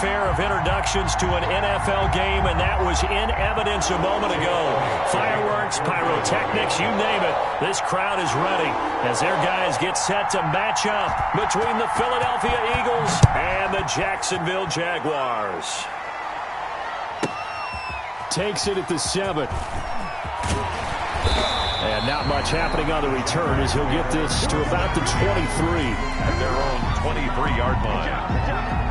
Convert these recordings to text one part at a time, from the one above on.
fanfare of introductions to an NFL game, and that was in evidence a moment ago. Fireworks, pyrotechnics, you name it. This crowd is ready as their guys get set to match up between the Philadelphia Eagles and the Jacksonville Jaguars. Takes it at the 7. And not much happening on the return as he'll get this to about the 23. At their own 23-yard line.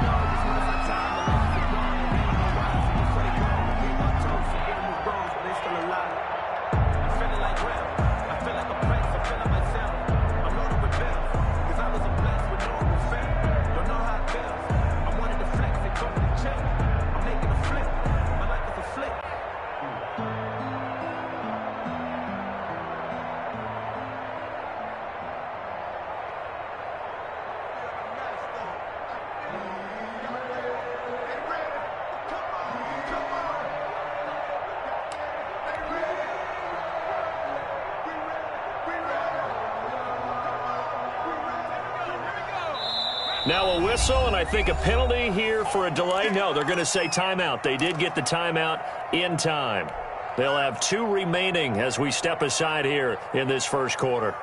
Now a whistle, and I think a penalty here for a delay. No, they're going to say timeout. They did get the timeout in time. They'll have 2 remaining as we step aside here in this first quarter.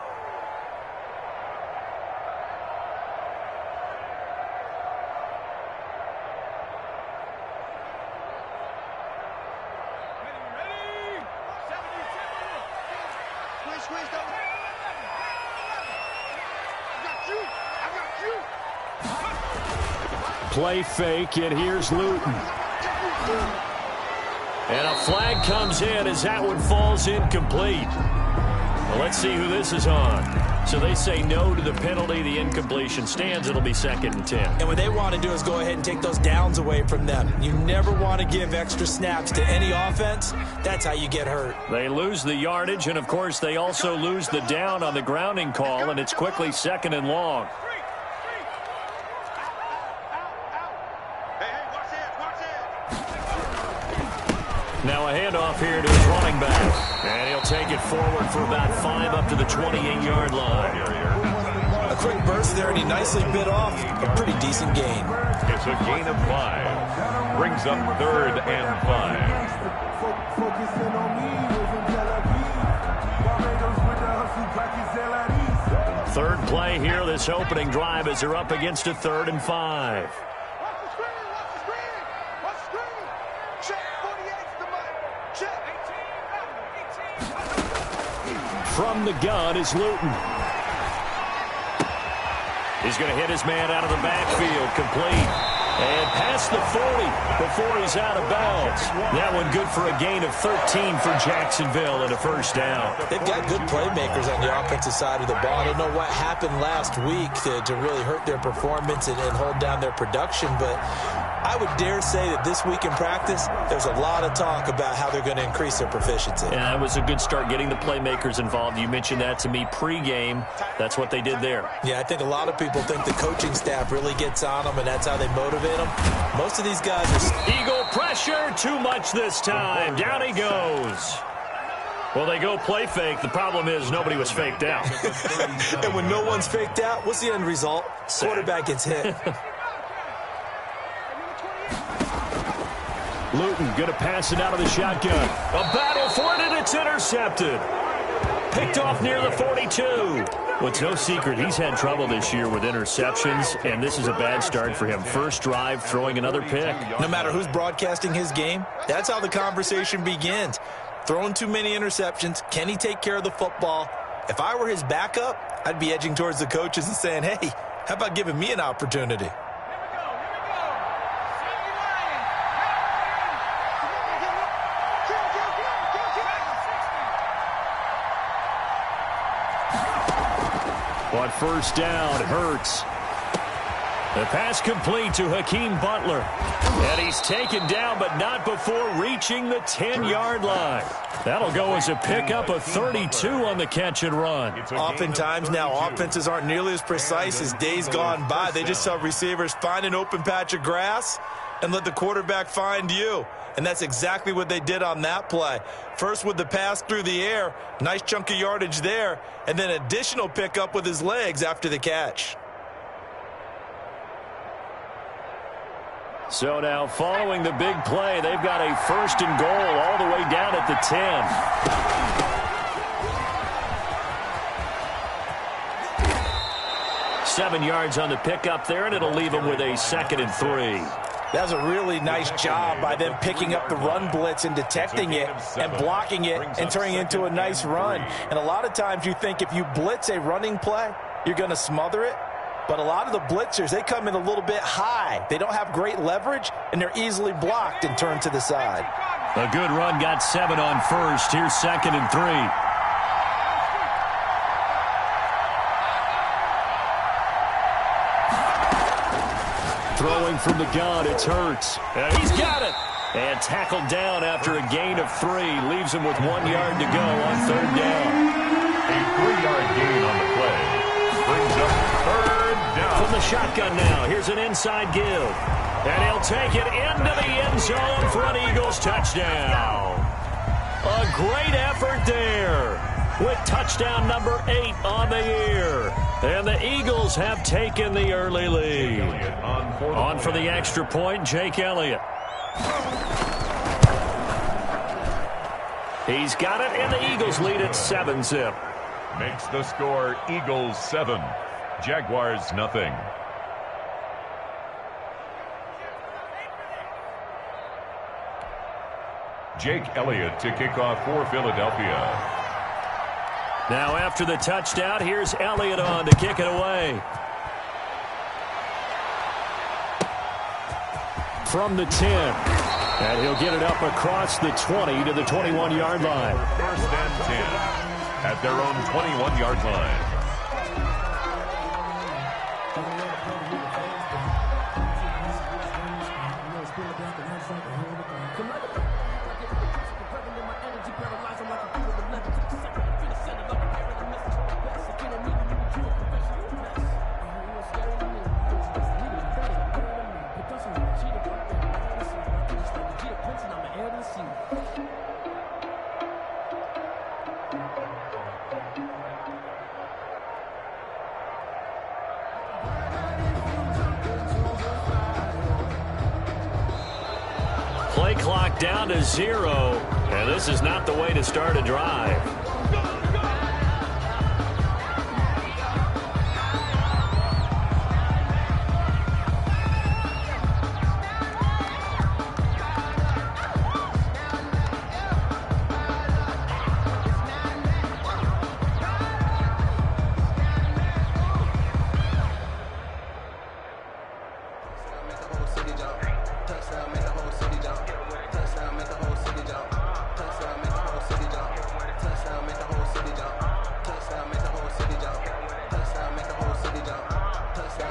Play fake, and here's Luton. And a flag comes in as that one falls incomplete. Well, let's see who this is on. So they say no to the penalty. The incompletion stands. It'll be 2nd and 10. And what they want to do is go ahead and take those downs away from them. You never want to give extra snaps to any offense. That's how you get hurt. They lose the yardage, and, of course, they also lose the down on the grounding call, and it's quickly 2nd and long. Now a handoff here to his running back. And he'll take it forward for about 5 up to the 28-yard line. A quick burst there, and he nicely bit off a pretty decent gain. It's a gain of 5. Brings up 3rd and 5. Third play here, this opening drive, as they're up against a 3rd and 5. From the gun is Luton. He's going to hit his man out of the backfield, complete. And past the 40 before he's out of bounds. That one good for a gain of 13 for Jacksonville and a first down. They've got good playmakers on the offensive side of the ball. I don't know what happened last week to really hurt their performance and hold down their production, but I would dare say that this week in practice, there's a lot of talk about how they're going to increase their proficiency. Yeah, it was a good start getting the playmakers involved. You mentioned that to me pregame. That's what they did there. Yeah, I think a lot of people think the coaching staff really gets on them, and that's how they motivate them. Most of these guys are... Eagle pressure, too much this time. Down he goes. Well, they go play fake. The problem is nobody was faked out. And when no one's faked out, what's the end result? Sack. Quarterback gets hit. Luton going to pass it out of the shotgun. A battle for it, and it's intercepted. Picked off near the 42. Well, it's no secret he's had trouble this year with interceptions, and this is a bad start for him. First drive, throwing another pick. No matter who's broadcasting his game, that's how the conversation begins. Throwing too many interceptions. Can he take care of the football? If I were his backup, I'd be edging towards the coaches and saying, hey, how about giving me an opportunity? On first down, Hurts. The pass complete to Hakeem Butler. And he's taken down, but not before reaching the 10-yard line. That'll go as a pickup of 32 on the catch and run. Oftentimes now, offenses aren't nearly as precise as days gone by. They just tell receivers, find an open patch of grass and let the quarterback find you. And that's exactly what they did on that play. First with the pass through the air, nice chunk of yardage there, and then additional pickup with his legs after the catch. So now following the big play, they've got a 1st and goal all the way down at the 10. Seven yards on the pickup there, and it'll leave them with a 2nd and 3. That was a really nice job by them picking up the run blitz and detecting it and blocking it and turning it into a nice run. And a lot of times you think if you blitz a running play, you're going to smother it. But a lot of the blitzers, they come in a little bit high. They don't have great leverage, and they're easily blocked and turned to the side. A good run, got 7 on 1st. Here's 2nd and 3. Throwing from the gun, it's Hurts. And he's got it. And tackled down after a gain of 3. Leaves him with 1 yard to go on 3rd down. A 3-yard gain on the play. Brings up 3rd down. From the shotgun now, here's an inside give. And he'll take it into the end zone for an Eagles touchdown. A great effort there, with touchdown number 8 on the year. And the Eagles have taken the early lead. On for the extra point, Jake Elliott. He's got it, and the Eagles lead at 7-zip. Makes the score Eagles 7, Jaguars nothing. Jake Elliott to kick off for Philadelphia. Now after the touchdown, here's Elliott on to kick it away. From the 10. And he'll get it up across the 20 to the 21-yard line. 1st and 10 at their own 21-yard line. Play clock down to 0, and this is not the way to start a drive.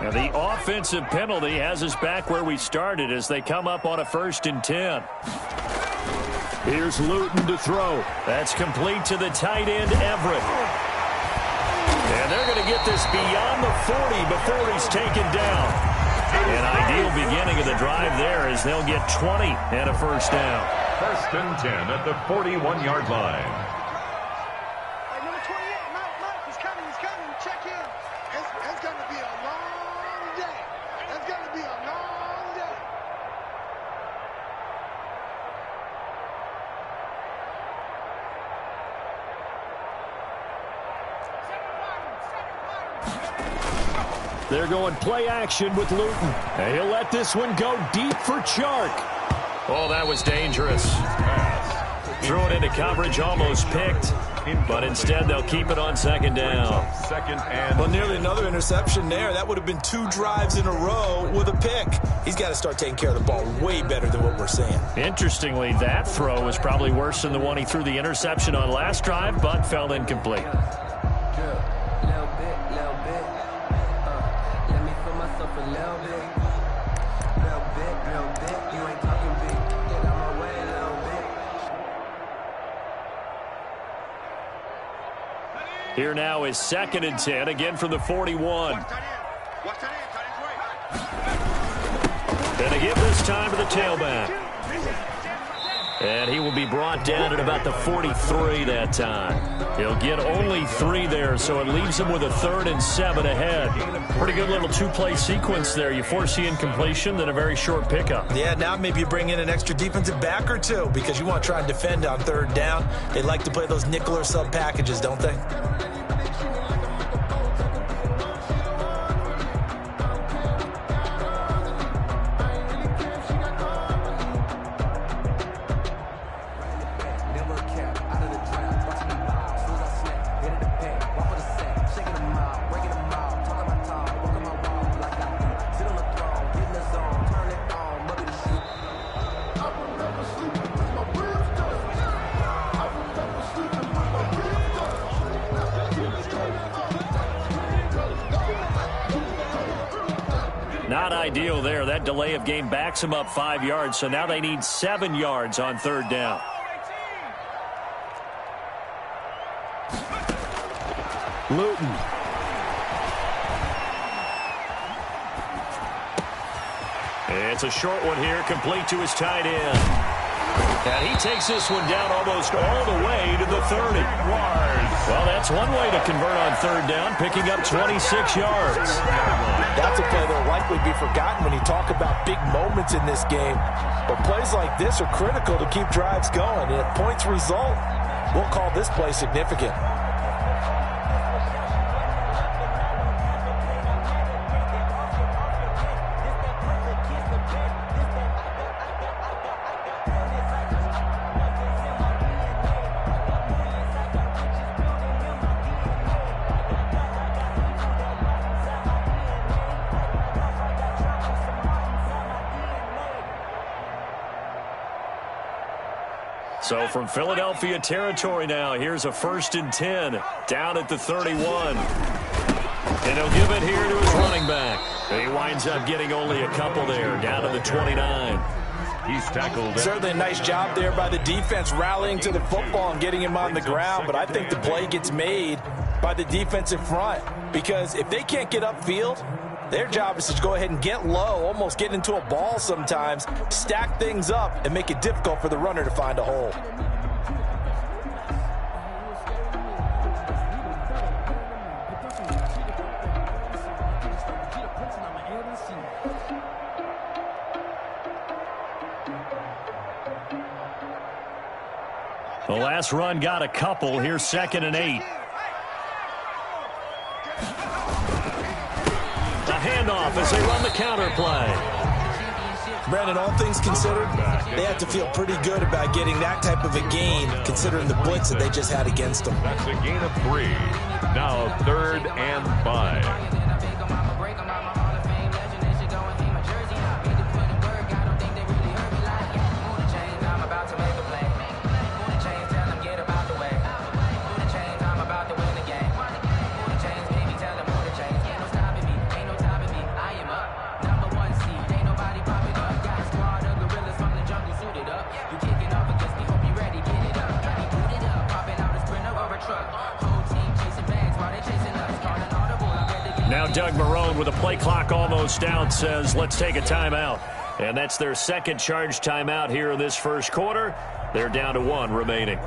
Now the offensive penalty has us back where we started as they come up on a 1st and 10. Here's Luton to throw. That's complete to the tight end, Everett. And they're going to get this beyond the 40 before he's taken down. An ideal beginning of the drive there as they'll get 20 and a 1st down. 1st and 10 at the 41-yard line. They're going play action with Luton. And he'll let this one go deep for Chark. Oh, that was dangerous. Threw it into coverage, almost picked. But instead, they'll keep it on 2nd down. Well, nearly another interception there. That would have been 2 drives in a row with a pick. He's got to start taking care of the ball way better than what we're seeing. Interestingly, that throw was probably worse than the one he threw the interception on last drive, but fell incomplete. Here now is 2nd and 10, again from the 41. And a give this time to the tailback. And he will be brought down at about the 43 that time. He'll get only 3 there, so it leaves him with a 3rd and 7 ahead. Pretty good little 2-play sequence there. You force the incompletion, then a very short pickup. Yeah, now maybe you bring in an extra defensive back or 2 because you want to try and defend on 3rd down. They like to play those nickel or sub packages, don't they? Not ideal there. That delay of game backs them up 5 yards, so now they need 7 yards on 3rd down. Luton. It's a short one here, complete to his tight end. And he takes this one down almost all the way to the 30. Well, that's one way to convert on 3rd down, picking up 26 yards. That's a play that will likely be forgotten when you talk about big moments in this game. But plays like this are critical to keep drives going. And if points result, we'll call this play significant. So from Philadelphia territory now, here's a 1st and 10 down at the 31. And he'll give it here to his running back. He winds up getting only a couple there, down to the 29. He's tackled. Certainly a nice job there by the defense rallying to the football and getting him on the ground, but I think the play gets made by the defensive front because if they can't get upfield, their job is to go ahead and get low, almost get into a ball sometimes, stack things up, and make it difficult for the runner to find a hole. The last run got a couple. Here's 2nd and 8. Handoff as they run the counter play. Brandon, all things considered, they have to feel pretty good about getting that type of a gain considering the blitz that they just had against them. That's a gain of 3. Now 3rd and 5. Now Doug Marrone, with the play clock almost out, says let's take a timeout. And that's their 2nd charge timeout here in this 1st quarter. They're down to 1 remaining.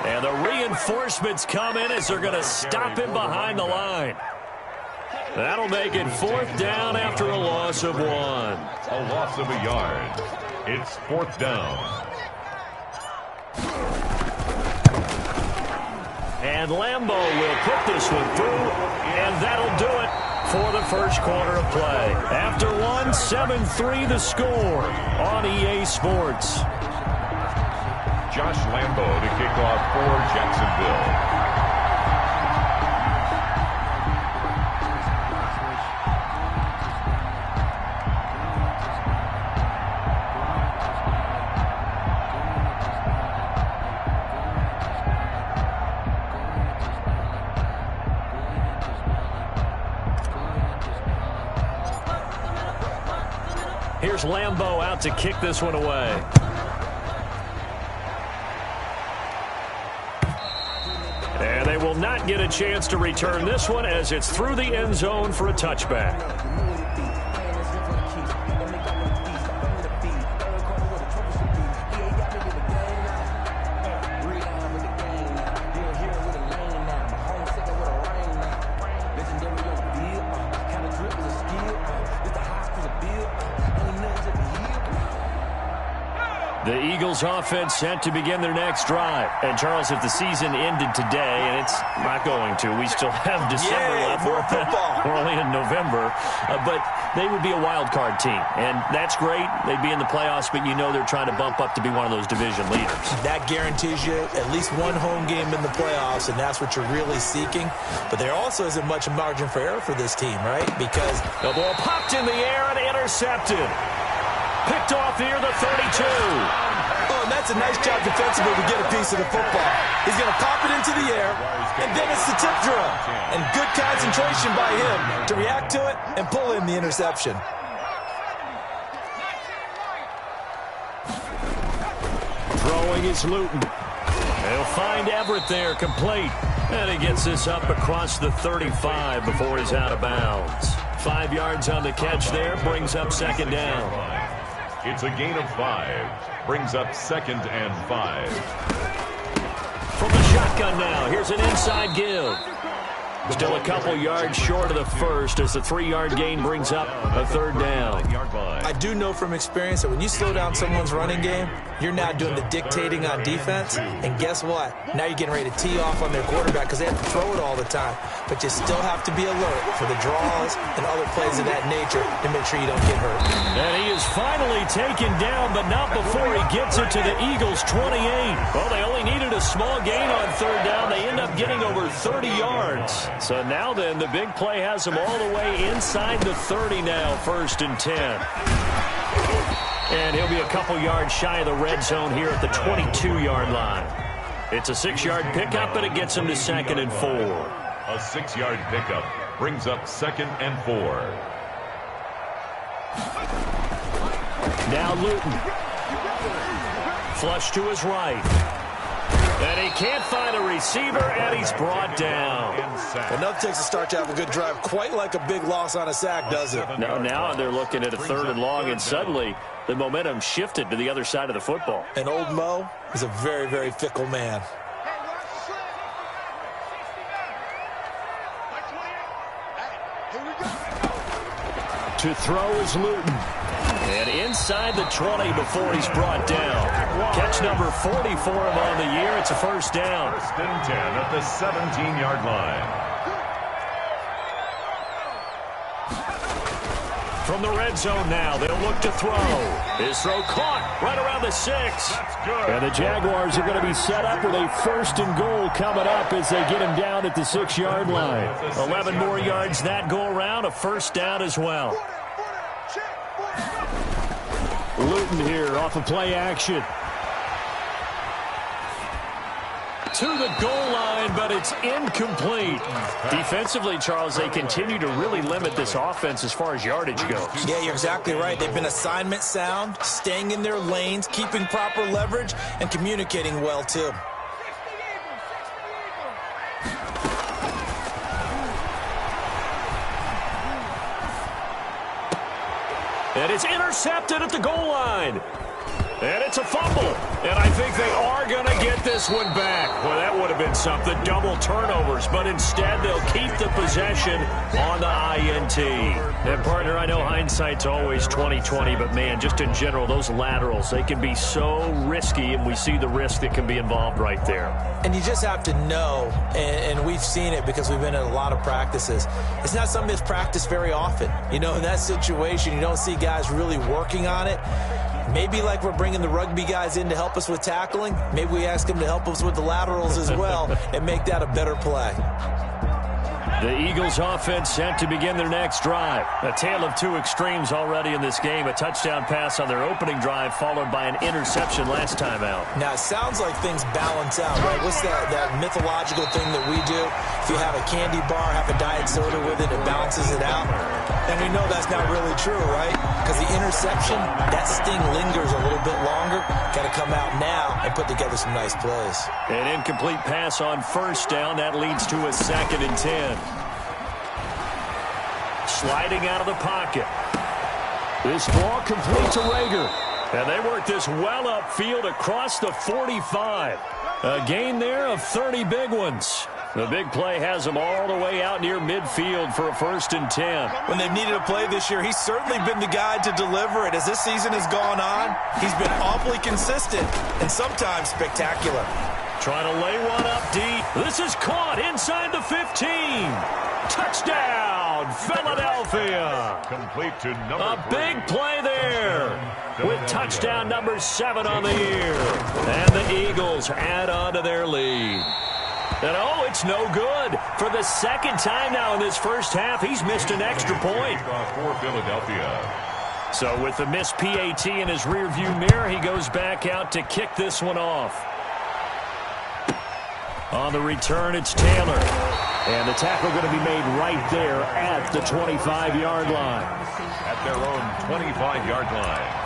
And the reinforcements come in as they're going to stop him behind the line. That'll make it 4th down after a loss of 1. A loss of a yard. It's 4th down. And Lambo will put this one through, and that'll do it for the 1st quarter of play. After 1, 7-3 the score on EA Sports. Josh Lambo to kick off for Jacksonville. Here's Lambeau out to kick this one away. And they will not get a chance to return this one as it's through the end zone for a touchback. The Eagles offense set to begin their next drive. And, Charles, if the season ended today, and it's not going to, we still have December left. More football. We're only in November. But they would be a wild card team. And that's great. They'd be in the playoffs, but you know they're trying to bump up to be one of those division leaders. That guarantees you at least one home game in the playoffs, and that's what you're really seeking. But there also isn't much margin for error for this team, right? Because the ball popped in the air and intercepted. Picked off near the 32. Oh, and that's a nice job defensively to get a piece of the football. He's going to pop it into the air, and then it's the tip drill. And good concentration by him to react to it and pull in the interception. Throwing is Luton. They'll find Everett there, complete. And he gets this up across the 35 before he's out of bounds. 5 yards on the catch there, brings up second down. It's a gain of 5. Brings up 2nd and 5. From the shotgun now, here's an inside give. Still a couple yards short of the first as the 3-yard gain brings up a third down. I do know from experience that when you slow down someone's running game, you're now doing the dictating on defense. And guess what? Now you're getting ready to tee off on their quarterback because they have to throw it all the time. But you still have to be alert for the draws and other plays of that nature to make sure you don't get hurt. And he is finally taken down, but not before he gets it to the Eagles' 28. Well, they only needed a small gain on third down. They end up getting over 30 yards. So now then, the big play has them all the way inside the 30 now, 1st and 10. And he'll be a couple yards shy of the red zone here at the 22-yard line. It's a 6-yard pickup, but it gets him to 2nd and 4. A 6-yard pickup brings up 2nd and 4. Now Luton. Flush to his right. And he can't find a receiver, and he's brought down. Enough takes a start to have a good drive. Quite like a big loss on a sack, does it? Now they're looking at a 3rd and long, and suddenly the momentum shifted to the other side of the football. And old Mo is a very, very fickle man. To throw is Luton. And inside the 20 before he's brought down. Catch number 40 for him on the year. It's a first down. 1st and 10 at the 17-yard line. From the red zone now, they'll look to throw. His throw caught right around the 6. And the Jaguars are going to be set up with a 1st and goal coming up as they get him down at the 6-yard line. 11 more yards that go around, a first down as well. Luton here off of play action. To the goal line, but it's incomplete. Defensively, Charles, they continue to really limit this offense as far as yardage goes. Yeah, you're exactly right. They've been assignment sound, staying in their lanes, keeping proper leverage, and communicating well, too. And it's intercepted at the goal line. And it's a fumble. And I think they are going to get this one back. Well, that would have been something. Double turnovers. But instead, they'll keep the possession on the INT. And, partner, I know hindsight's always 20/20. But, man, just in general, those laterals, they can be so risky. And we see the risk that can be involved right there. And you just have to know, and we've seen it because we've been in a lot of practices. It's not something that's practiced very often. You know, in that situation, you don't see guys really working on it. Maybe like we're bringing the rugby guys in to help us with tackling, maybe we ask them to help us with the laterals as well and make that a better play. The Eagles offense set to begin their next drive. A tale of two extremes already in this game. A touchdown pass on their opening drive followed by an interception last time out. Now, it sounds like things balance out, right? What's that mythological thing that we do? If you have a candy bar, have a diet soda with it, it balances it out. And we know that's not really true, right? Because the interception, that sting lingers a little bit longer. Got to come out now and put together some nice plays. An incomplete pass on first down. That leads to a 2nd and 10. Sliding out of the pocket. This ball complete to Rager. And they work this well upfield across the 45. A gain there of 30 big ones. The big play has them all the way out near midfield for a 1st and 10. When they've needed a play this year, he's certainly been the guy to deliver it. As this season has gone on, he's been awfully consistent and sometimes spectacular. Trying to lay one up deep. This is caught inside the 15. Touchdown, Philadelphia. Complete to number A big play there with touchdown number 7 on the year. And the Eagles add on to their lead. And oh, it's no good. For the 2nd time now in this first half, he's missed an extra point. For Philadelphia. So with the missed PAT in his rearview mirror, he goes back out to kick this one off. On the return, it's Taylor. And the tackle going to be made right there at the 25-yard line. At their own 25-yard line.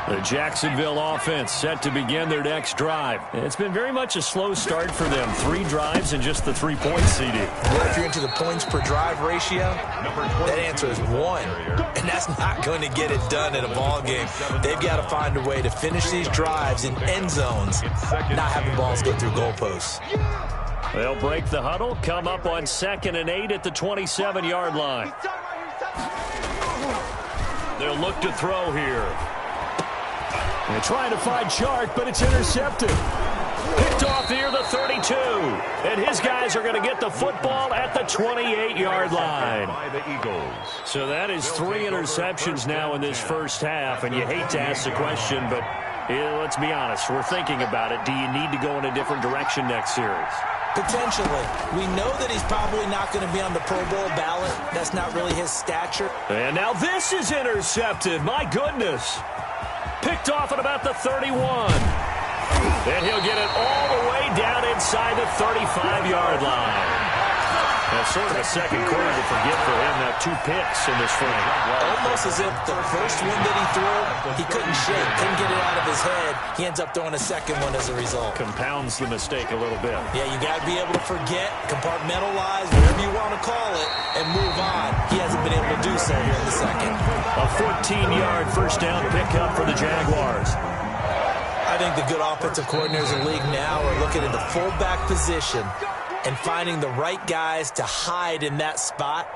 The Jacksonville offense set to begin their next drive. It's been very much a slow start for them. 3 drives and just the 3 points, CD. Well, if you're into the points per drive ratio, that answer is 1. And that's not going to get it done in a ball game. They've got to find a way to finish these drives in end zones, not having balls go through goalposts. They'll break the huddle, come up on 2nd and 8 at the 27-yard line. They'll look to throw here. They're trying to find Chark, but it's intercepted. Picked off near the 32. And his guys are going to get the football at the 28-yard line. By the Eagles. So that is 3 interceptions now in this first half. And you hate to ask the question, but let's be honest. We're thinking about it. Do you need to go in a different direction next series? Potentially. We know that he's probably not going to be on the Pro Bowl ballot. That's not really his stature. And now this is intercepted. My goodness. Picked off at about the 31. And he'll get it all the way down inside the 35-yard line. That's sort of a second quarter to forget for him. Now 2 picks in this frame. Almost as if the first one that he threw, he couldn't shake, couldn't get it out of his head. He ends up throwing a second one as a result. Compounds the mistake a little bit. Yeah, you got to be able to forget, compartmentalize, whatever you want to call it, and move on. He hasn't been able to do so here in the second. A 14-yard first down pickup for the Jaguars. I think the good offensive coordinators in the league now are looking at the fullback position and finding the right guys to hide in that spot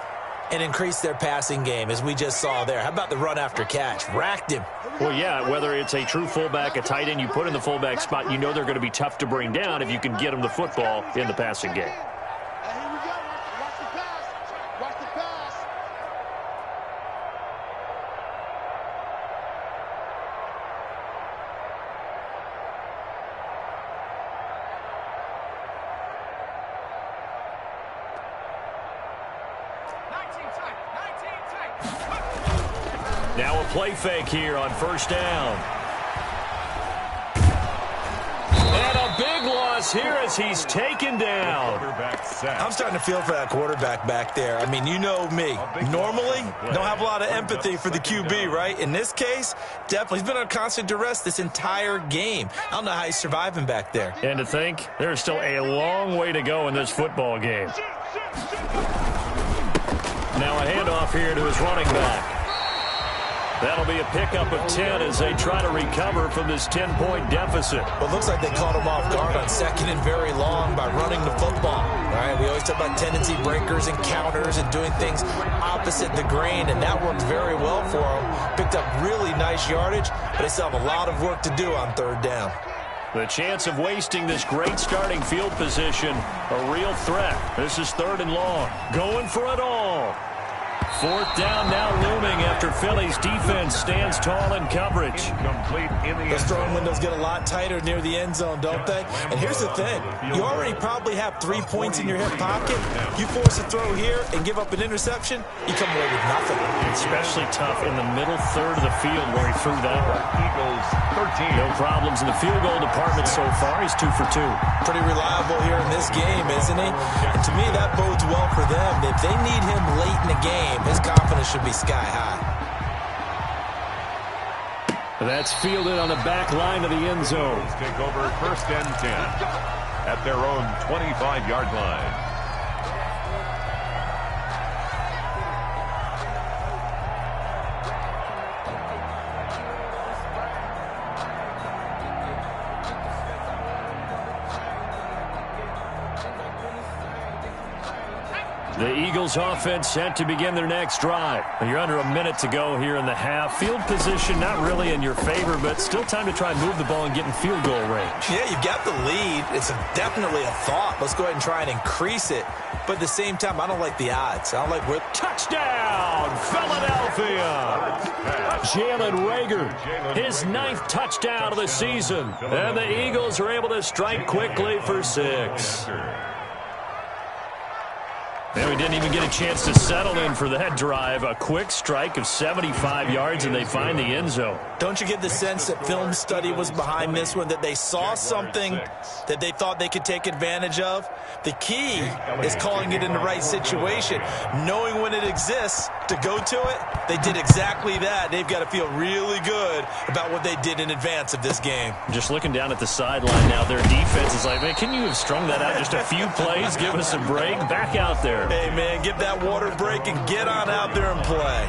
and increase their passing game, as we just saw there. How about the run after catch? Racked him. Well, yeah, whether it's a true fullback, a tight end you put in the fullback spot, you know they're going to be tough to bring down if you can get them the football in the passing game. Now a play fake here on first down. And a big loss here as he's taken down. I'm starting to feel for that quarterback back there. I mean, you know me. Normally, don't have a lot of empathy for the QB, right? In this case, definitely. He's been on constant duress this entire game. I don't know how he's surviving back there. And to think, there's still a long way to go in this football game. Now a handoff here to his running back. That'll be a pickup of 10 as they try to recover from this 10-point deficit. Well, it looks like they caught him off guard on 2nd and very long by running the football. All right, we always talk about tendency breakers and counters and doing things opposite the grain, and that worked very well for him. Picked up really nice yardage, but they still have a lot of work to do on 3rd down. The chance of wasting this great starting field position, a real threat. This is 3rd and long. Going for it all. Fourth down now looming after Philly's defense stands tall in coverage. Complete in the Those throwing windows get a lot tighter near the end zone, don't they? And here's the thing. You already probably have 3 points in your hip pocket. You force a throw here and give up an interception, you come away with nothing. Especially tough in the middle third of the field where he threw that one. Eagles 13. No problems in the field goal department so far. He's 2 for 2. Pretty reliable here in this game, isn't he? And to me, that bodes well for them. If they need him late in the game, his confidence should be sky high. That's fielded on the back line of the end zone. Take over first and 10 at their own 25-yard line. The Eagles offense set to begin their next drive. You're under a minute to go here in the half. Field position not really in your favor, but still time to try and move the ball and get in field goal range. Yeah, you've got the lead. It's definitely a thought. Let's go ahead and try and increase it. But at the same time, I don't like the odds. I don't like where... Touchdown, Philadelphia! Jalen Reagor, his 9th touchdown of the season. And the Eagles are able to strike quickly for 6. And we didn't even get a chance to settle in for that drive. A quick strike of 75 yards, and they find the end zone. Don't you get the sense that film study was behind this one, that they saw something that they thought they could take advantage of? The key is calling it in the right situation, knowing when it exists to go to it. They did exactly that. They've got to feel really good about what they did in advance of this game. Just looking down at the sideline now, their defense is like, man, can you have strung that out just a few plays? Give us a break. Back out there. Hey, man, give that water break and get on out there and play.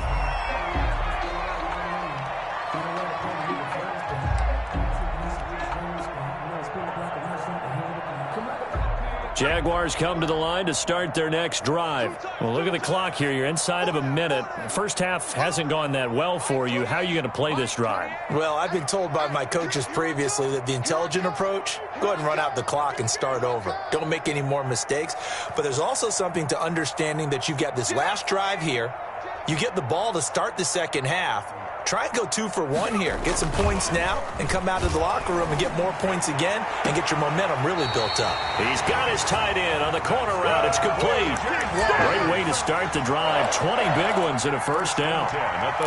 Jaguars come to the line to start their next drive. Well, look at the clock here. You're inside of a minute. First half hasn't gone that well for you. How are you going to play this drive? Well, I've been told by my coaches previously that the intelligent approach, go ahead and run out the clock and start over. Don't make any more mistakes. But there's also something to understanding that you've got this last drive here. You get the ball to start the second half. Try and go 2 for 1 here. Get some points now and come out of the locker room and get more points again and get your momentum really built up. He's got his tight end on the corner route. It's complete. Great way to start the drive. 20 big ones and a first down.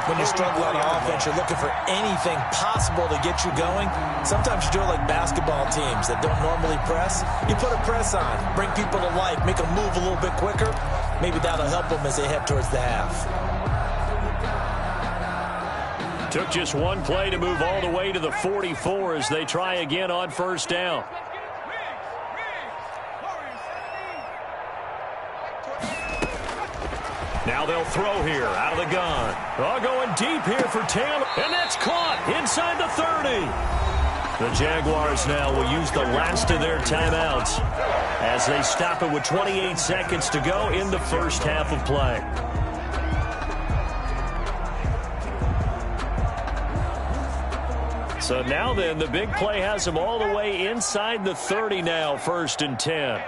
When you struggle on offense, you're looking for anything possible to get you going. Sometimes you do it like basketball teams that don't normally press. You put a press on, bring people to life, make them move a little bit quicker. Maybe that'll help them as they head towards the half. Took just one play to move all the way to the 44 as they try again on first down. Now they'll throw here out of the gun. All going deep here for Taylor. And that's caught inside the 30. The Jaguars now will use the last of their timeouts as they stop it with 28 seconds to go in the first half of play. So now then, the big play has them all the way inside the 30 now, 1st and 10.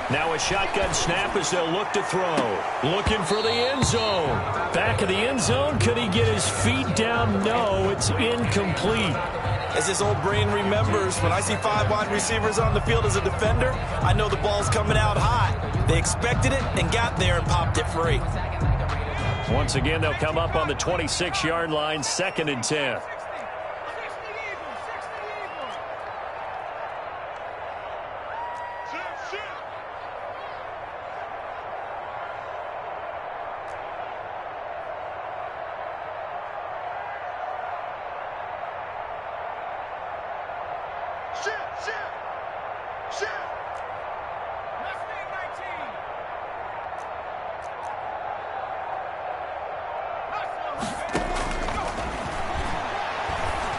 Now a shotgun snap as they'll look to throw. Looking for the end zone. Back of the end zone. Could he get his feet down? No, it's incomplete. As this old brain remembers, when I see 5 wide receivers on the field as a defender, I know the ball's coming out hot. They expected it and got there and popped it free. Once again, they'll come up on the 26-yard line, 2nd and 10.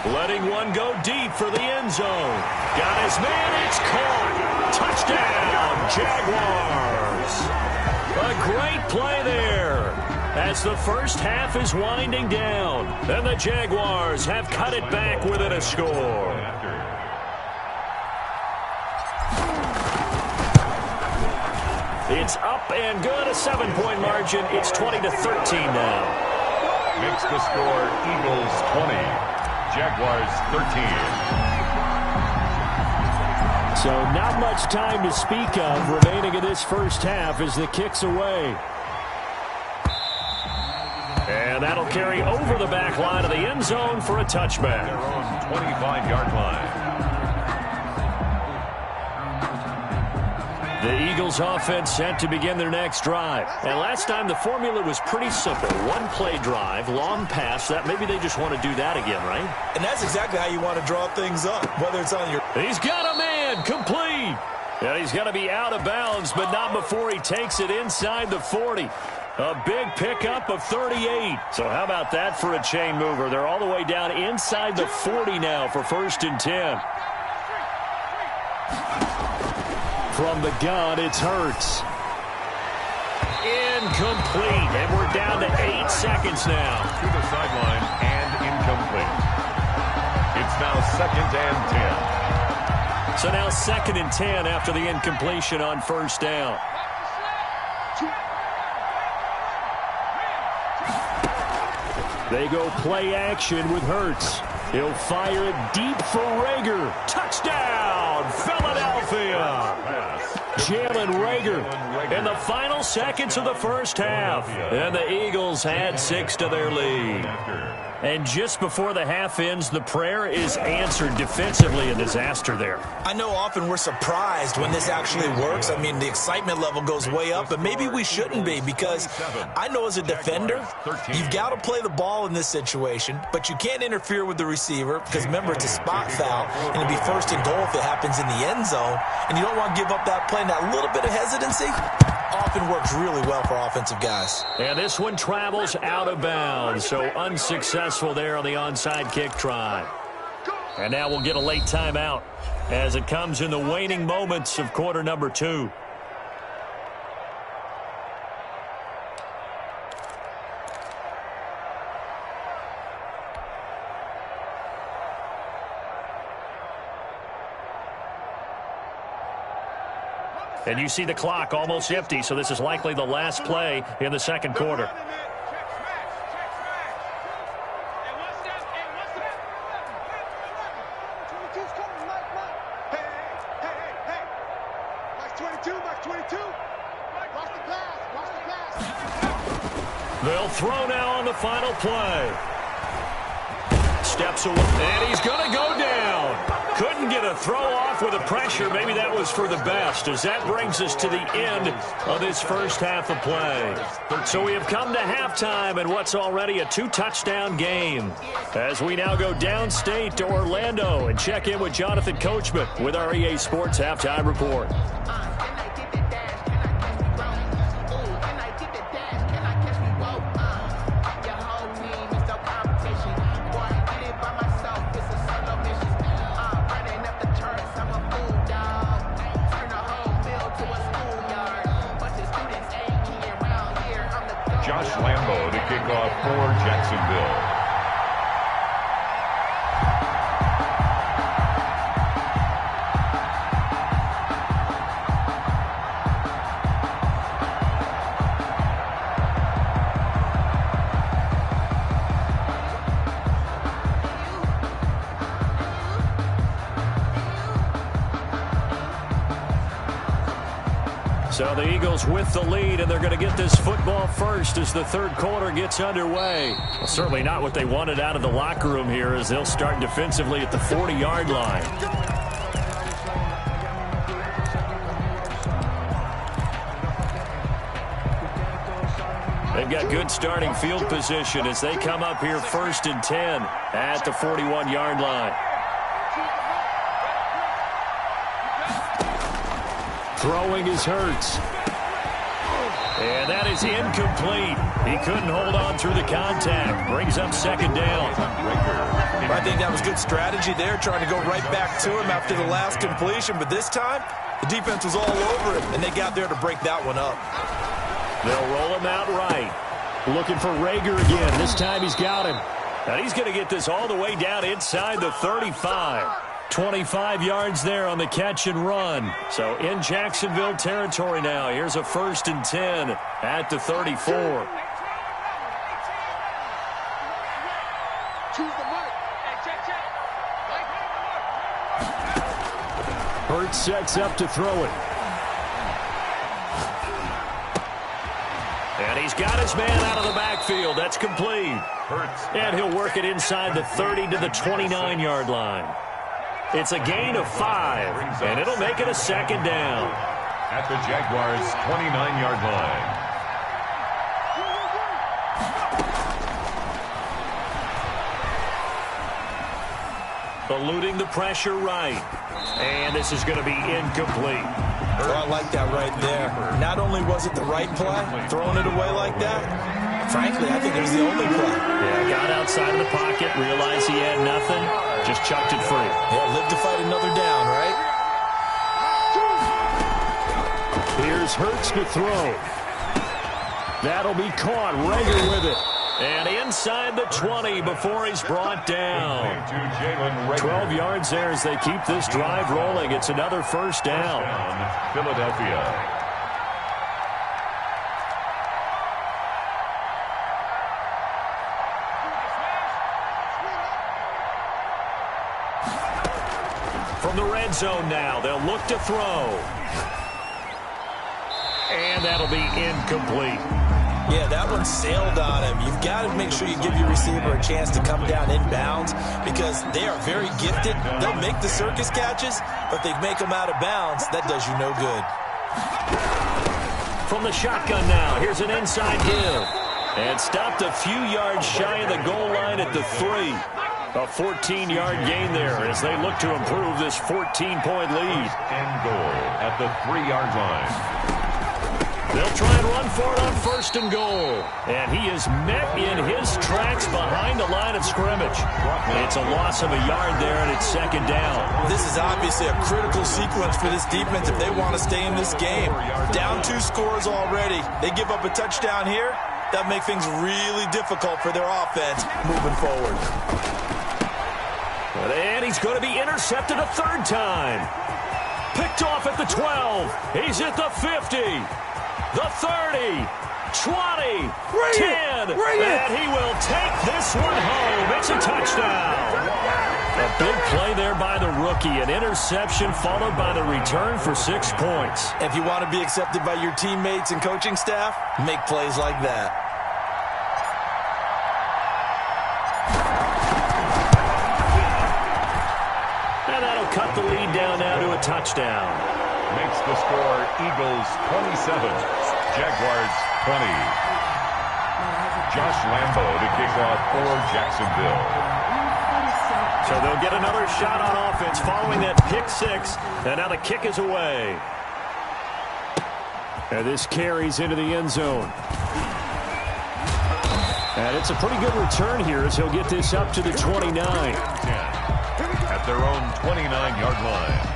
Letting one go deep for the end zone. Got his man, it's caught. Touchdown, Jaguars. A great play there as the first half is winding down. And the Jaguars have cut it back within a score. It's up and good, a 7-point margin. It's 20-13 now. Makes the score Eagles 20, Jaguars 13. So not much time to speak of remaining in this first half as the kick's away. And that'll carry over the back line of the end zone for a touchback. Their own 25-yard line. The Eagles offense set to begin their next drive. And last time the formula was pretty simple. One-play drive, long pass. That maybe they just want to do that again, right? And that's exactly how you want to draw things up, whether it's on your... He's got a man, complete. And he's going to be out of bounds, but not before he takes it inside the 40. A big pickup of 38. So how about that for a chain mover? They're all the way down inside the 40 now for 1st and 10. From the gun, it's Hurts. Incomplete. And we're down to 8 seconds now. To the sideline and incomplete. It's now 2nd and 10. So now 2nd and 10 after the incompletion on 1st down. They go play action with Hurts. He'll fire it deep for Reagor. Touchdown, Philadelphia. Jalen Reagor in the final seconds of the first half. And the Eagles add 6 to their lead. And just before the half ends, the prayer is answered defensively. A disaster there. I know often we're surprised when this actually works. I mean, the excitement level goes way up, but maybe we shouldn't be, because I know as a defender, you've got to play the ball in this situation, but you can't interfere with the receiver because, remember, it's a spot foul, and it'd be 1st and goal if it happens in the end zone, and you don't want to give up that play. And that little bit of hesitancy often works really well for offensive guys. And this one travels out of bounds, so unsuccessful there on the onside kick try. And now we'll get a late timeout as it comes in the waning moments of quarter number 2. And you see the clock almost empty, so this is likely the last play in the second quarter. They'll throw now on the final play. Steps away, and he's going to go down. Couldn't get a throw off with the pressure. Maybe that was for the best, as that brings us to the end of this first half of play. So we have come to halftime in what's already a 2-touchdown game, as we now go downstate to Orlando and check in with Jonathan Coachman with our EA Sports Halftime Report. Josh Lambo to kick off for Jacksonville. So the Eagles with the lead, and they're going to get this football first as the third quarter gets underway. Well, certainly not what they wanted out of the locker room here, as they'll start defensively at the 40-yard line. They've got good starting field position as they come up here 1st and 10 at the 41-yard line. Throwing is Hurts. And that is incomplete. He couldn't hold on through the contact. Brings up 2nd down. I think that was good strategy there, trying to go right back to him after the last completion. But this time, the defense was all over him, and they got there to break that one up. They'll roll him out right. Looking for Reagor again. This time he's got him. And he's going to get this all the way down inside the 35. 25 yards there on the catch and run. So in Jacksonville territory now. Here's a 1st and 10 at the 34. Hurts sets up to throw it. And he's got his man out of the backfield. That's complete. And he'll work it inside the 30 to the 29-yard line. It's a gain of 5, and it'll make it a 2nd down. At the Jaguars' 29-yard line. Eluding the pressure right. And this is going to be incomplete. Well, I like that right there. Not only was it the right play, throwing it away like that, frankly, I think it was the only play. Yeah, got outside of the pocket, realized he had nothing, just chucked it free. Yeah, live to fight another down, right? Here's Hurts to throw. That'll be caught. Reagor with it. And inside the 20 before he's brought down. 12 yards there as they keep this drive rolling. It's another 1st down. Philadelphia. From the red zone now, they'll look to throw. And that'll be incomplete. Yeah, that one sailed on him. You've got to make sure you give your receiver a chance to come down inbounds because they are very gifted. They'll make the circus catches, but they make them out of bounds. That does you no good. From the shotgun now, here's an inside give. And stopped a few yards shy of the goal line at the 3. A 14-yard gain there as they look to improve this 14-point lead. And goal at the 3-yard line. They'll try and run for it on 1st and goal. And he is met in his tracks behind the line of scrimmage. It's a loss of a yard there, and it's 2nd down. This is obviously a critical sequence for this defense if they want to stay in this game. Down 2 scores already. They give up a touchdown here. That'll make things really difficult for their offense moving forward. And he's going to be intercepted a 3rd time. Picked off at the 12. He's at the 50. The 30, 20, 10, and he will take this one home. It's a touchdown. A big play there by the rookie. An interception followed by the return for 6 points. If you want to be accepted by your teammates and coaching staff, make plays like that. And that'll cut the lead down now to a touchdown. Makes the score Eagles 27, Jaguars 20. Josh Lambo to kick off for Jacksonville. So they'll get another shot on offense following that pick 6. And now the kick is away. And this carries into the end zone. And it's a pretty good return here as he'll get this up to the 29. At their own 29-yard line.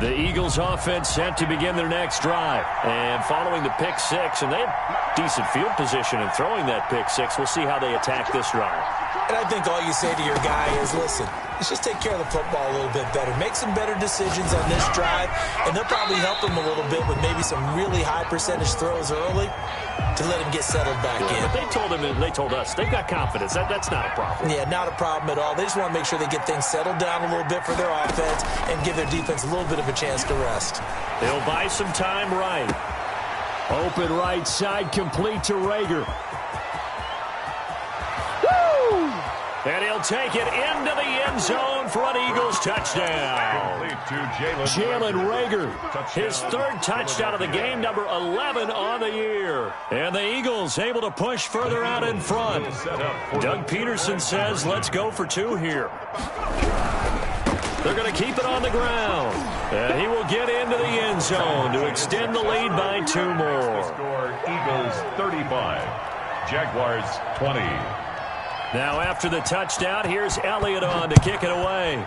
The Eagles offense set to begin their next drive. And following the pick 6, and they have decent field position in throwing that pick 6. We'll see how they attack this drive. And I think all you say to your guy is, listen, let's just take care of the football a little bit better. Make some better decisions on this drive, and they'll probably help him a little bit with maybe some really high percentage throws early to let him get settled back in. But they told him, and they told us, they've got confidence. That's not a problem. Yeah, not a problem at all. They just want to make sure they get things settled down a little bit for their offense and give their defense a little bit of a chance to rest. They'll buy some time right. Open right side, complete to Reagor. And he'll take it into the end zone for an Eagles touchdown. Jalen Reagor, his 3rd touchdown of the game, number 11 on the year. And the Eagles able to push further out in front. Doug Peterson says, let's go for 2 here. They're going to keep it on the ground. And he will get into the end zone to extend the lead by 2 more. Score Eagles 35, Jaguars 20. Now after the touchdown, here's Elliott on to kick it away.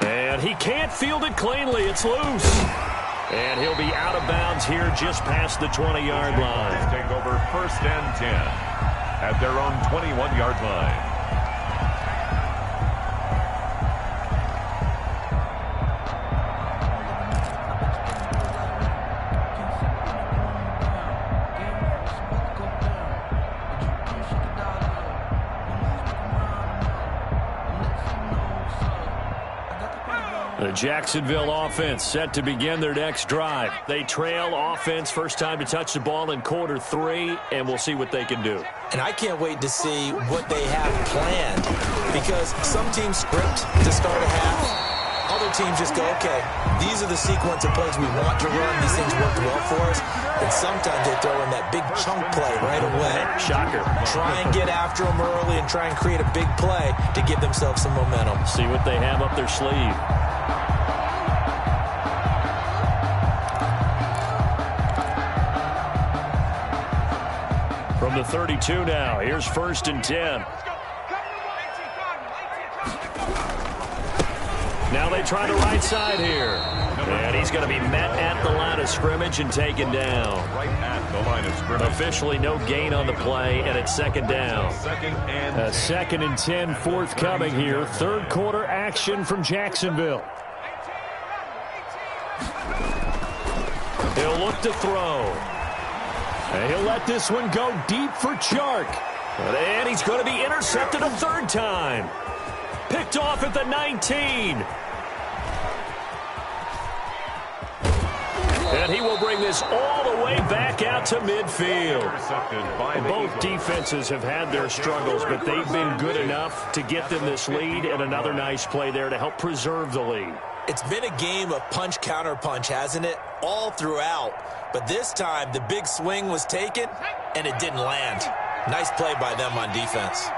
And he can't field it cleanly. It's loose. And he'll be out of bounds here just past the 20-yard line. Take over 1st and 10 at their own 21-yard line. The Jacksonville offense set to begin their next drive. They trail offense, first time to touch the ball in quarter 3, and we'll see what they can do. And I can't wait to see what they have planned, because some teams script to start a half. Other teams just go, okay, these are the sequence of plays we want to run. These things worked well for us. And sometimes they throw in that big chunk play right away. Shocker. Try and get after them early and try and create a big play to give themselves some momentum. See what they have up their sleeve. From the 32 now, here's 1st and 10. Now they try the right side here. And he's going to be met at the line of scrimmage and taken down. Right at the line of scrimmage. Officially no gain on the play, and it's 2nd down. 2nd and 10 forthcoming here. 3rd quarter action from Jacksonville. He'll look to throw. And he'll let this one go deep for Chark. And he's going to be intercepted a 3rd time. Picked off at the 19. And he will bring this all the way back out to midfield. Both defenses have had their struggles, but they've been good enough to get them this lead, and another nice play there to help preserve the lead. It's been a game of punch-counter-punch, hasn't it? All throughout. But this time, the big swing was taken, and it didn't land. Nice play by them on defense.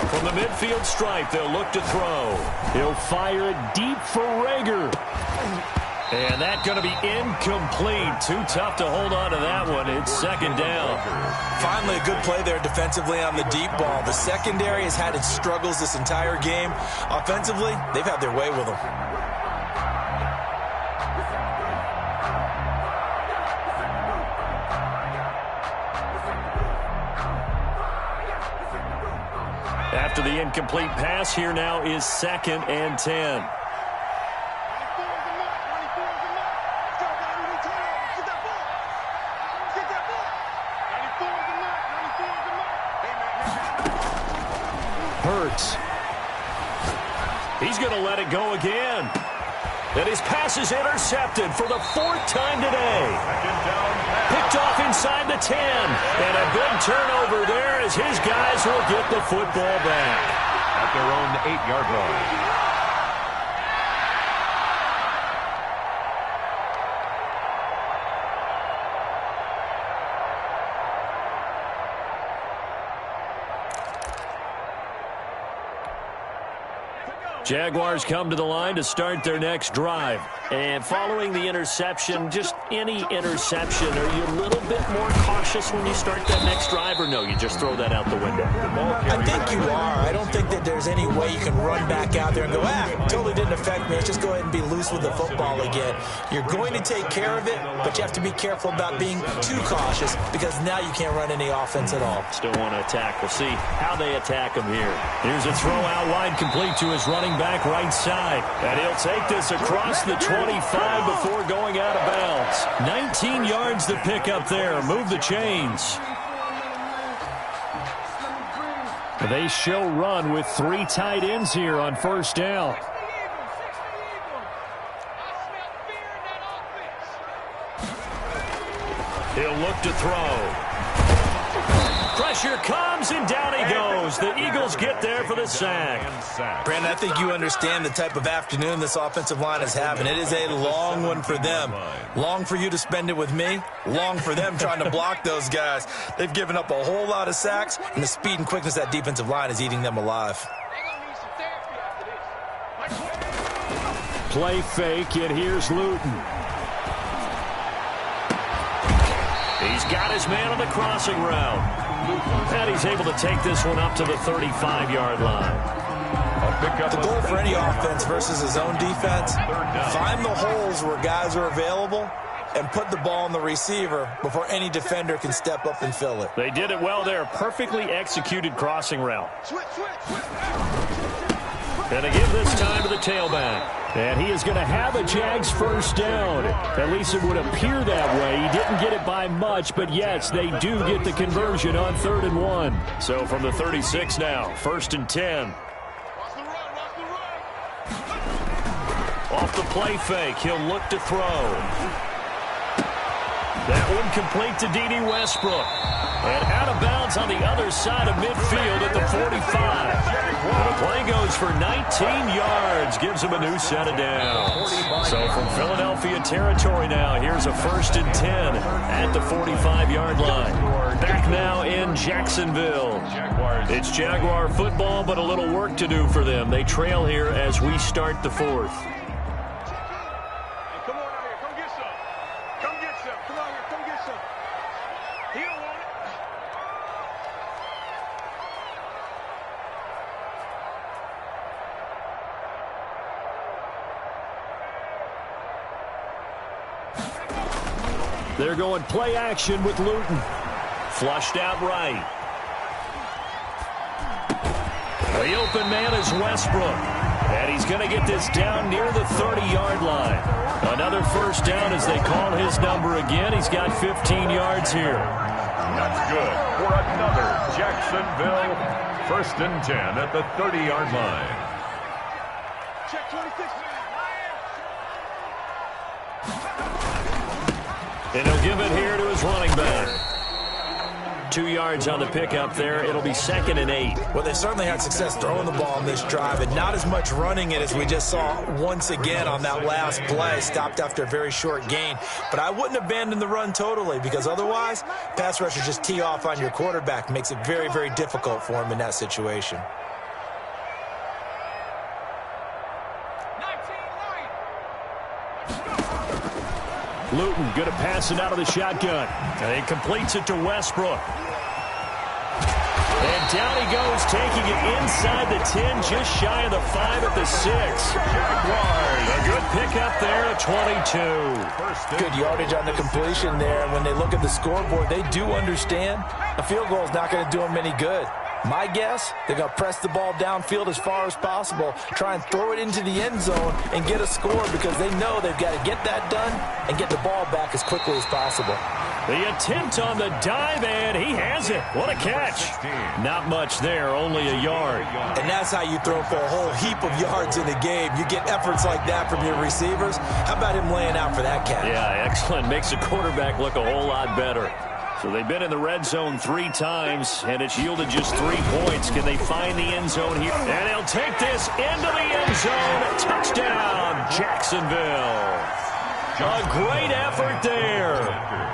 From the midfield stripe, they'll look to throw. He'll fire it deep for Rager. And that's going to be incomplete. Too tough to hold on to that one. It's 2nd down. Finally, a good play there defensively on the deep ball. The secondary has had its struggles this entire game. Offensively, they've had their way with them. After the incomplete pass, here now is 2nd and 10. Hurts. He's going to let it go again. And his pass is intercepted for the 4th time today. Picked off inside the 10. And a big turnover there as his guys will get the football back. At their own 8-yard line. Jaguars come to the line to start their next drive. And following the interception, just any interception, are you a little bit more cautious when you start that next drive, or no, you just throw that out the window? I think you are. I don't think that there's any way you can run back out there and go, totally didn't affect me. Let's just go ahead and be loose with the football again. You're going to take care of it, but you have to be careful about being too cautious, because now you can't run any offense at all. Still want to attack. We'll see how they attack him here. Here's a throw out wide, complete to his running back right side. And he'll take this across the 25 before going out of bounds. 19 yards to pick up there. Move the chains. They show run with 3 tight ends here on 1st down. He'll look to throw. Pressure comes, and down he goes. The Eagles get there for the sack. Brandon, I think you understand the type of afternoon this offensive line is having. It is a long one for them. Long for you to spend it with me. Long for them trying to block those guys. They've given up a whole lot of sacks, and the speed and quickness of that defensive line is eating them alive. Play fake, and here's Luton. He's got his man on the crossing route. And he's able to take this one up to the 35-yard line. The goal for any offense versus his own defense, find the holes where guys are available and put the ball on the receiver before any defender can step up and fill it. They did it well there. Perfectly executed crossing route. And they give this time to the tailback. And he is going to have a Jags first down. At least it would appear that way. He didn't get it by much, but yes, they do get the conversion on 3rd and 1. So from the 36 now, 1st and 10. Off the play fake, he'll look to throw. That one complete to D.D. Westbrook. And out of bounds on the other side of midfield at the 45. The play goes for 19 yards, gives him a new set of downs. So from Philadelphia territory now, here's a 1st and 10 at the 45-yard line. Back now in Jacksonville. It's Jaguar football, but a little work to do for them. They trail here as we start the 4th. They're going play action with Luton. Flushed out right. The open man is Westbrook. And he's going to get this down near the 30-yard line. Another first down as they call his number again. He's got 15 yards here. That's good for another Jacksonville 1st and 10 at the 30-yard line. Check 26. And he'll give it here to his running back. 2 yards on the pickup there. It'll be 2nd and 8. Well, they certainly had success throwing the ball on this drive, and not as much running it as we just saw once again on that last play. Stopped after a very short gain. But I wouldn't abandon the run totally, because otherwise, pass rushers just tee off on your quarterback. Makes it very, very difficult for him in that situation. Luton going to pass it out of the shotgun. And he completes it to Westbrook. And down he goes, taking it inside the 10, just shy of the 5 at the 6. Jaguars, a good pickup there at 22. Good yardage on the completion there. And when they look at the scoreboard, they do understand a field goal is not going to do them any good. My guess, they're going to press the ball downfield as far as possible, try and throw it into the end zone and get a score, because they know they've got to get that done and get the ball back as quickly as possible. The attempt on the dive, and he has it. What a catch. Not much there, only a yard. And that's how you throw for a whole heap of yards in the game. You get efforts like that from your receivers. How about him laying out for that catch? Yeah, excellent. Makes the quarterback look a whole lot better. So they've been in the red zone 3 times, and it's yielded just 3 points. Can they find the end zone here? And he'll take this into the end zone. Touchdown, Jacksonville. A great effort there.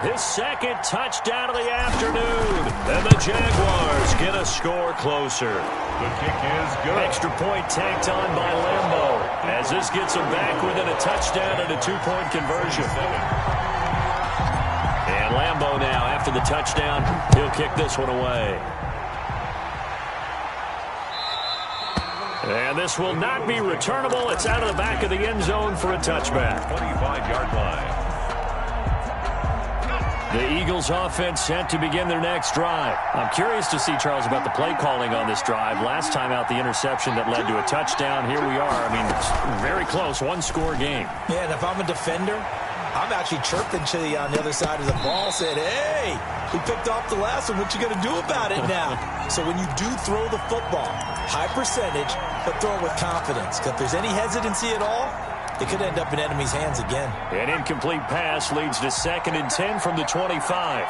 His 2nd touchdown of the afternoon. And the Jaguars get a score closer. The kick is good. Extra point tacked on by Lambo, as this gets them back within a touchdown and a 2-point conversion. And Lambo now, after the touchdown, he'll kick this one away. And this will not be returnable. It's out of the back of the end zone for a touchback. 25-yard line. The Eagles offense set to begin their next drive. I'm curious to see, Charles, about the play calling on this drive. Last time out, the interception that led to a touchdown. Here we are. I mean, it's very close, 1-score game. Yeah, and if I'm a defender, I'm actually chirping to you on the other side of the ball, said, hey, we picked off the last one. What you going to do about it now? So when you do throw the football, high percentage, but throw it with confidence. Because if there's any hesitancy at all, it could end up in enemy's hands again. An incomplete pass leads to 2nd and 10 from the 25.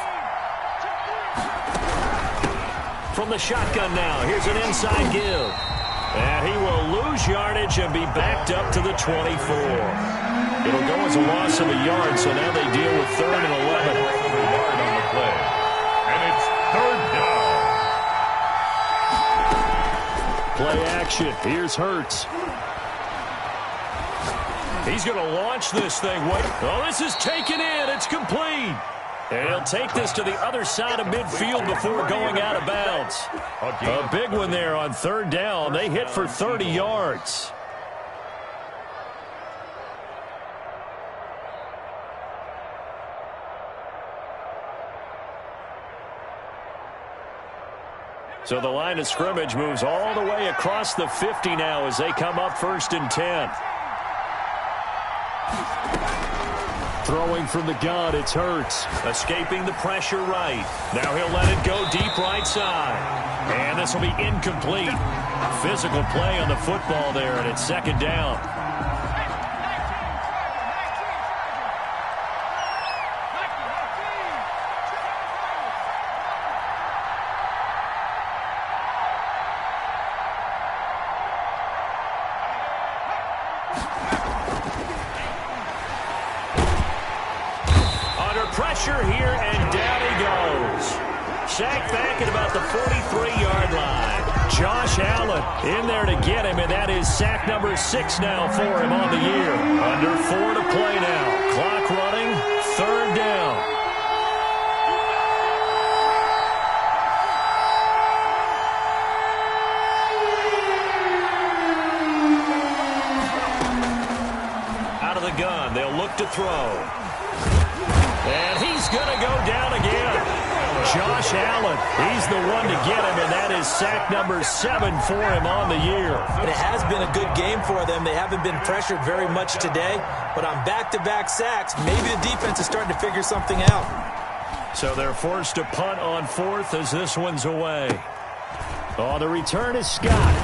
From the shotgun now, here's an inside give. And he will lose yardage and be backed up to the 24. It'll go as a loss of a yard, so now they deal with 3rd and 11. On the play. And it's 3rd down. Play action. Here's Hurts. He's going to launch this thing. Oh, this is taken in. It's complete. And he'll take this to the other side of midfield before going out of bounds. A big one there on 3rd down. They hit for 30 yards. So the line of scrimmage moves all the way across the 50 now as they come up 1st and 10. Throwing from the gun, it's Hurts. Escaping the pressure right. Now he'll let it go deep right side. And this will be incomplete. Physical play on the football there, and it's 2nd down. Pressure here, and down he goes. Sacked back at about the 43-yard line. Josh Allen in there to get him, and that is sack number 6 now for him on the year. Under 4 to play now. Clock running, 3rd down. Out of the gun, they'll look to throw. And he's going to go down again. Josh Allen, he's the one to get him, and that is sack number 7 for him on the year. And it has been a good game for them. They haven't been pressured very much today, but on back-to-back sacks, maybe the defense is starting to figure something out. So they're forced to punt on 4th as this one's away. Oh, the return is Scott.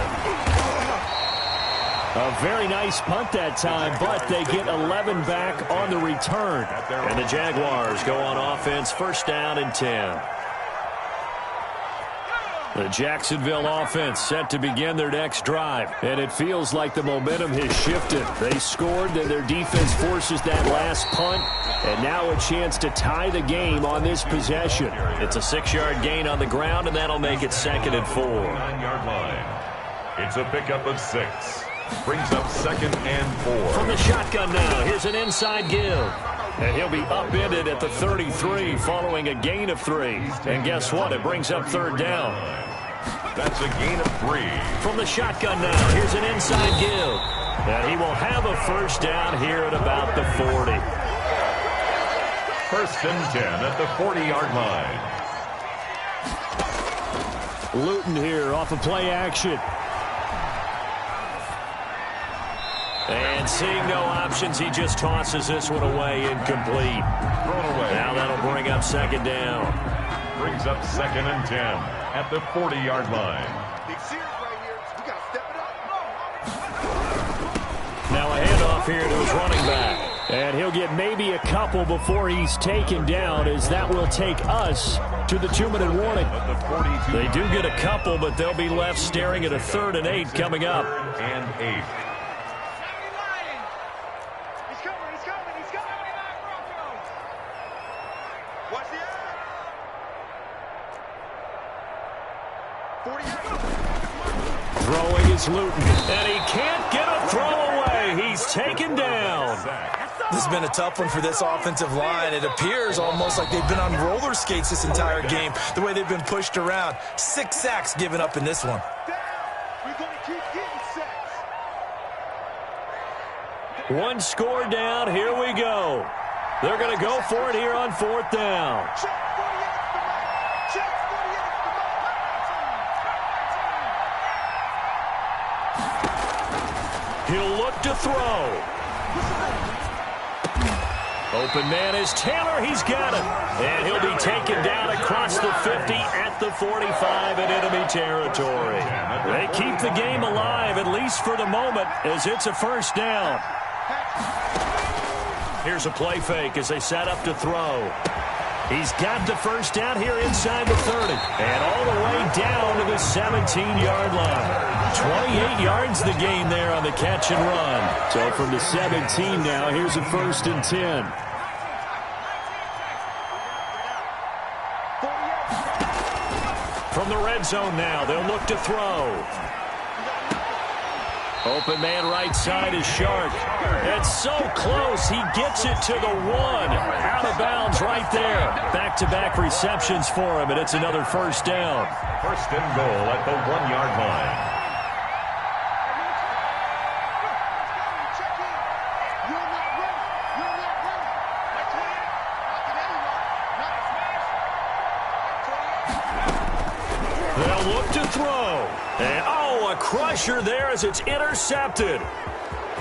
A very nice punt that time, but they get 11 back on the return. And the Jaguars go on offense, 1st down and 10. The Jacksonville offense set to begin their next drive. And it feels like the momentum has shifted. They scored, then their defense forces that last punt. And now a chance to tie the game on this possession. It's a 6-yard gain on the ground, and that'll make it 2nd and 4. 9-yard line. It's a pickup of 6. Brings up 2nd and 4. From the shotgun now, here's an inside give. And he'll be upended at the 33 following a gain of 3. And guess what? It brings up 3rd down. That's a gain of 3. From the shotgun now, here's an inside give. And he will have a 1st down here at about the 40. 1st and 10 at the 40-yard line. Luton here off of play action. And seeing no options, he just tosses this one away, incomplete. Thrown away. Now that'll bring up 2nd down. Brings up 2nd and 10 at the 40-yard line. Now a handoff here to his running back. And he'll get maybe a couple before he's taken down, as that will take us to the 2-minute warning. They do get a couple, but they'll be left staring at a 3rd and 8 coming up. 3rd and 8. Throwing is Luton, and he can't get a throw away. He's taken down. This has been a tough one for this offensive line. It appears almost like they've been on roller skates this entire game, the way they've been pushed around. 6 sacks given up in this one. One score down. Here we go. They're going to go for it here on 4th down. He'll look to throw. Open man is Taylor. He's got it. And he'll be taken down across the 50 at the 45 in enemy territory. They keep the game alive, at least for the moment, as it's a 1st down. Here's a play fake as they set up to throw. He's got the first down here inside the 30. And all the way down to the 17-yard line. 28 yards the gain there on the catch and run. So from the 17 now, here's a 1st and 10. From the red zone now, they'll look to throw. Open man right side is Shark. It's so close. He gets it to the 1. Out of bounds right there. Back-to-back receptions for him, and it's another 1st down. 1st and goal at the 1-yard line. They'll look to throw. And, oh, a crusher there as it's intercepted.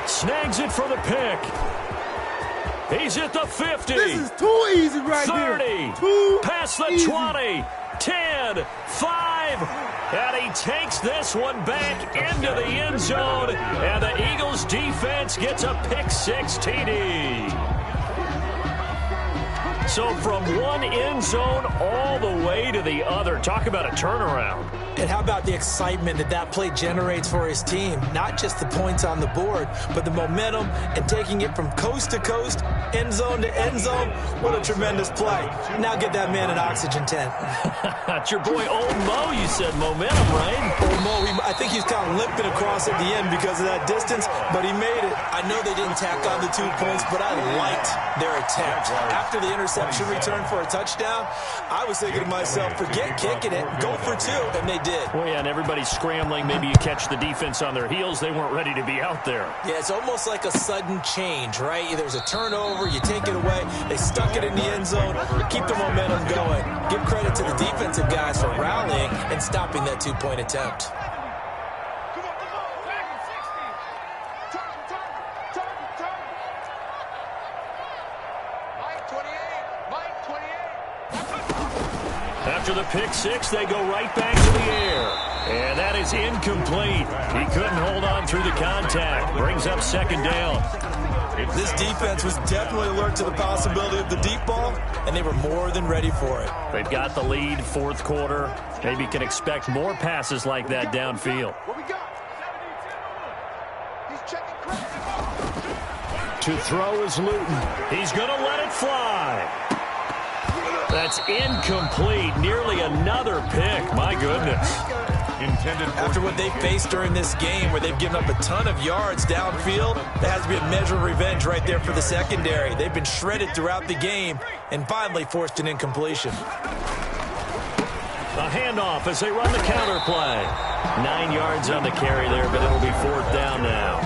Snags it for the pick. He's at the 50. This is too easy right 30. here. Too past the easy. 20. 10. 5. And he takes this one back into the end zone. And the Eagles defense gets a pick-6 TD. So from one end zone all the way to the other. Talk about a turnaround. And how about the excitement that play generates for his team? Not just the points on the board, but the momentum and taking it from coast to coast, end zone to end zone. What a tremendous play. Now get that man an oxygen tent. It's your boy Old Mo, you said. Momentum, right? Old Mo, I think he was kind of limping across at the end because of that distance, but he made it. I know they didn't tack on the 2 points, but I liked their attempt. After the interception return for a touchdown, I was thinking to myself, forget kicking it, go for 2, and they did. Well, yeah, and everybody's scrambling. Maybe you catch the defense on their heels. They weren't ready to be out there. Yeah, it's almost like a sudden change, right? There's a turnover, you take it away, they stuck it in the end zone, keep the momentum going. Give credit to the defensive guys for rallying and stopping that 2-point attempt. After the pick-6, they go right back to the air. And that is incomplete. He couldn't hold on through the contact. Brings up 2nd down. This defense was definitely alert to the possibility of the deep ball, and they were more than ready for it. They've got the lead, 4th quarter. Maybe can expect more passes like that downfield. What we got? He's checking credit. To throw is Luton. He's going to let it fly. That's incomplete. Nearly another pick. My goodness. Intended After what they faced during this game where they've given up a ton of yards downfield, there has to be a measure of revenge right there for the secondary. They've been shredded throughout the game and finally forced an incompletion. A handoff as they run the counter play. 9 yards on the carry there, but it'll be 4th down now.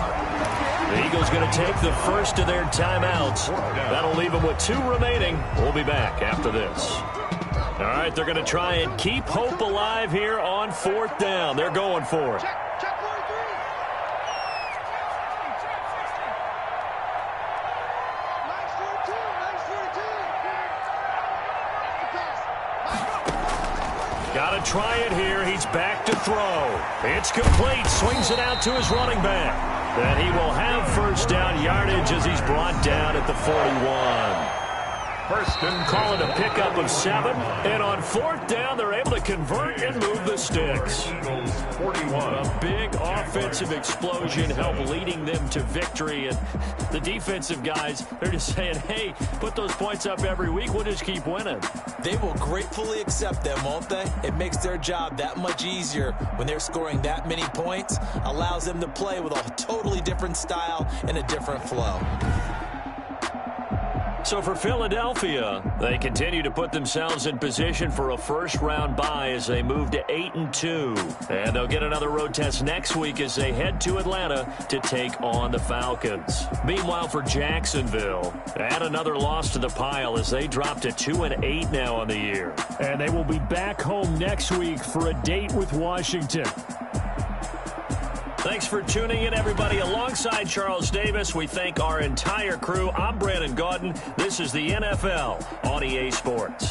The Eagles going to take the first of their timeouts. That'll leave them with 2 remaining. We'll be back after this. All right, they're going to try and keep hope alive here on 4th down. They're going for it. Check 43. Nice 42. Nice 42. Got to try it here. He's back to throw. It's complete. Swings it out to his running back. And he will have 1st down yardage as he's brought down at the 41. 1st and Call it a pickup of 7. And on 4th down, they're able to convert and move the sticks. 41. A big offensive explosion helped leading them to victory. And the defensive guys, they're just saying, hey, put those points up every week. We'll just keep winning. They will gratefully accept them, won't they? It makes their job that much easier when they're scoring that many points. Allows them to play with a totally different style and a different flow. So for Philadelphia, they continue to put themselves in position for a first-round bye as they move to 8-2. And they'll get another road test next week as they head to Atlanta to take on the Falcons. Meanwhile, for Jacksonville, add another loss to the pile as they drop to 2-8 now on the year. And they will be back home next week for a date with Washington. Thanks for tuning in, everybody. Alongside Charles Davis, we thank our entire crew. I'm Brandon Gaudin. This is the NFL on EA Sports.